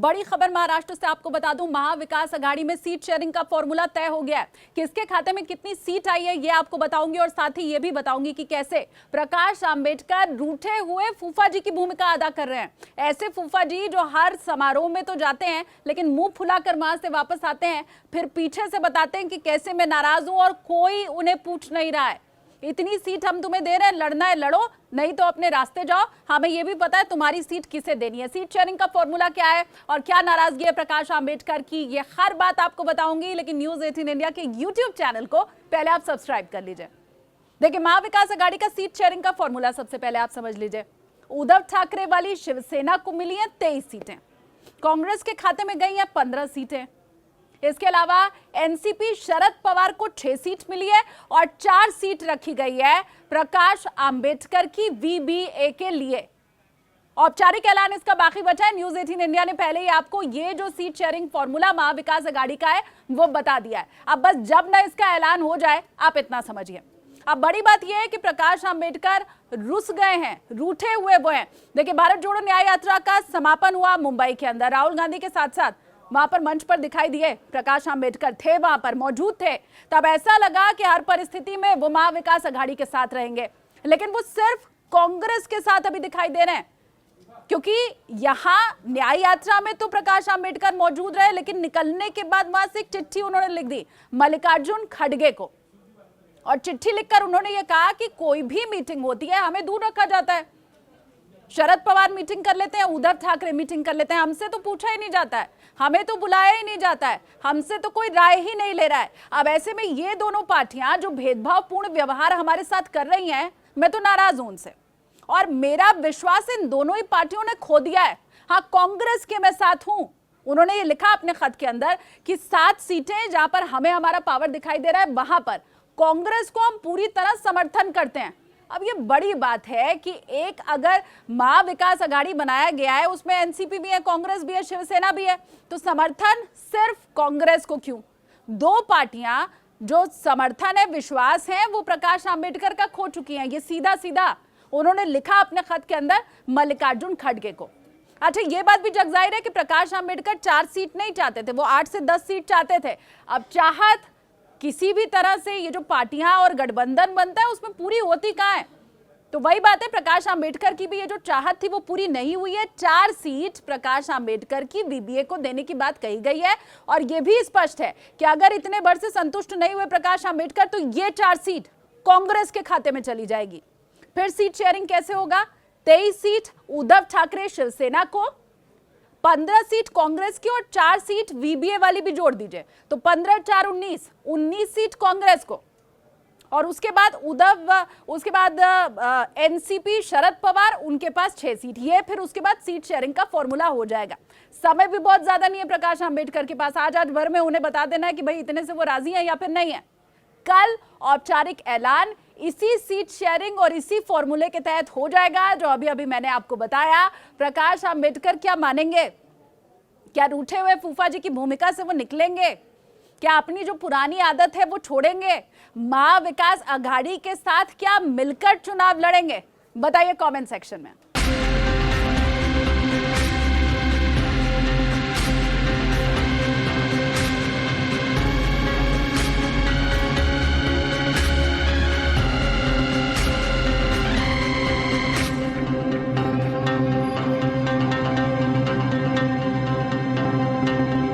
बड़ी खबर महाराष्ट्र से आपको बता दूं, महाविकास आघाड़ी में सीट शेयरिंग का फॉर्मूला तय हो गया है। किसके खाते में कितनी सीट आई है ये आपको बताऊंगी और साथ ही ये भी बताऊंगी कि कैसे प्रकाश आंबेडकर रूठे हुए फूफा जी की भूमिका अदा कर रहे हैं। ऐसे फूफा जी जो हर समारोह में तो जाते हैं लेकिन मुंह फुलाकर वहां से वापस आते हैं, फिर पीछे से बताते हैं कि कैसे मैं नाराज हूं और कोई उन्हें पूछ नहीं रहा है। इतनी सीट हम तुम्हें दे रहे हैं, लड़ना है लड़ो, नहीं तो अपने रास्ते जाओ। हमें यह भी पता है तुम्हारी सीट किसे देनी है। सीट शेयरिंग का फॉर्मूला क्या है और क्या नाराजगी है प्रकाश आंबेडकर की, ये हर बात आपको बताऊंगी। लेकिन न्यूज़ 18 इंडिया के यूट्यूब चैनल को पहले आप सब्सक्राइब कर लीजिए। देखिए, महाविकास आघाड़ी का सीट शेयरिंग का फॉर्मूला सबसे पहले आप समझ लीजिए। उद्धव ठाकरे वाली शिवसेना को मिली है 23 सीटें, कांग्रेस के खाते में गई है 15 सीटें। इसके अलावा एनसीपी शरद पवार को 6 सीट मिली है और 4 सीट रखी गई है प्रकाश आंबेडकर की वीबीए के लिए। औपचारिक ऐलान इसका बाकी बचा है। न्यूज़ 18 इंडिया ने पहले ही आपको ये जो seat sharing formula Mahavikas Aghadi का है वो बता दिया है। अब बस जब ना इसका ऐलान हो जाए आप इतना समझिए। अब बड़ी बात यह है कि प्रकाश आंबेडकर रुस गए हैं, रूठे हुए वो हैं। देखिए, भारत जोड़ो न्याय यात्रा का समापन हुआ मुंबई के अंदर। राहुल गांधी के साथ साथ वहां पर मंच पर दिखाई दिए प्रकाश आंबेडकर, थे वहां पर मौजूद थे। तब ऐसा लगा कि हर परिस्थिति में वो महाविकास आघाड़ी के साथ रहेंगे, लेकिन वो सिर्फ कांग्रेस के साथ अभी दिखाई दे रहे हैं। क्योंकि यहां न्याय यात्रा में तो प्रकाश आंबेडकर मौजूद रहे, लेकिन निकलने के बाद वहां से एक चिट्ठी उन्होंने लिख दी मल्लिकार्जुन खड़गे को, और चिट्ठी लिखकर उन्होंने ये कहा कि कोई भी मीटिंग होती है हमें दूर रखा जाता है। शरद पवार मीटिंग कर लेते हैं, उद्धव ठाकरे मीटिंग कर लेते हैं, हमसे तो पूछा ही नहीं जाता है, हमें तो बुलाया ही नहीं जाता है, हमसे तो कोई राय ही नहीं ले रहा है। अब ऐसे में ये दोनों पार्टियां जो भेदभावपूर्ण व्यवहार हमारे साथ कर रही हैं, मैं तो नाराज हूं उनसे और मेरा विश्वास इन दोनों ही पार्टियों ने खो दिया है। हाँ, कांग्रेस के मैं साथ हूं। उन्होंने ये लिखा अपने खत के अंदर कि 7 सीटें जहां पर हमें हमारा पावर दिखाई दे रहा है वहां पर कांग्रेस को हम पूरी तरह समर्थन करते हैं। अब ये बड़ी बात है कि एक अगर महाविकास आघाड़ी बनाया गया है, उसमें एनसीपी भी है, कांग्रेस भी है, शिवसेना भी है, तो समर्थन सिर्फ कांग्रेस को क्यों? 2 पार्टियां जो समर्थन है, विश्वास है, वो प्रकाश आंबेडकर का खो चुकी हैं। ये सीधा सीधा उन्होंने लिखा अपने खत के अंदर मल्लिकार्जुन खड़गे को। अच्छा, ये बात भी जग जाहिर है कि प्रकाश आंबेडकर 4 सीट नहीं चाहते थे, वो 8 से 10 सीट चाहते थे। अब चाहत किसी भी तरह से ये जो पार्टियां और गठबंधन बनता है उसमें पूरी होती कहां है? तो वही बात है, प्रकाश आंबेडकर की भी ये जो चाहत थी वो पूरी नहीं हुई है। 4 सीट प्रकाश आंबेडकर की वीबीए को देने की बात कही गई है और ये भी स्पष्ट है कि अगर इतने भर से संतुष्ट नहीं हुए प्रकाश आंबेडकर तो ये 4 सीट कांग्रेस के खाते में चली जाएगी। फिर सीट शेयरिंग कैसे होगा? 23 सीट उद्धव ठाकरे शिवसेना को, 15 सीट कांग्रेस की और 4 सीट वीबीए वाली भी जोड़ दीजिए तो 15 4 19 सीट कांग्रेस को। और उसके बाद एनसीपी शरद पवार, उनके पास 6 सीट। ये फिर उसके बाद सीट शेयरिंग का फॉर्मूला हो जाएगा। समय भी बहुत ज्यादा नहीं है प्रकाश आंबेडकर के पास, आज भर में उन्हें बता देना है कि भाई इतने से वो राजी है या फिर नहीं है। कल औपचारिक ऐलान इसी सीट शेयरिंग और इसी फॉर्मूले के तहत हो जाएगा जो अभी अभी मैंने आपको बताया। प्रकाश आंबेडकर क्या मानेंगे? क्या रूठे हुए फूफा जी की भूमिका से वो निकलेंगे? क्या अपनी जो पुरानी आदत है वो छोड़ेंगे? महाविकास आघाड़ी के साथ क्या मिलकर चुनाव लड़ेंगे? बताइए कमेंट सेक्शन में।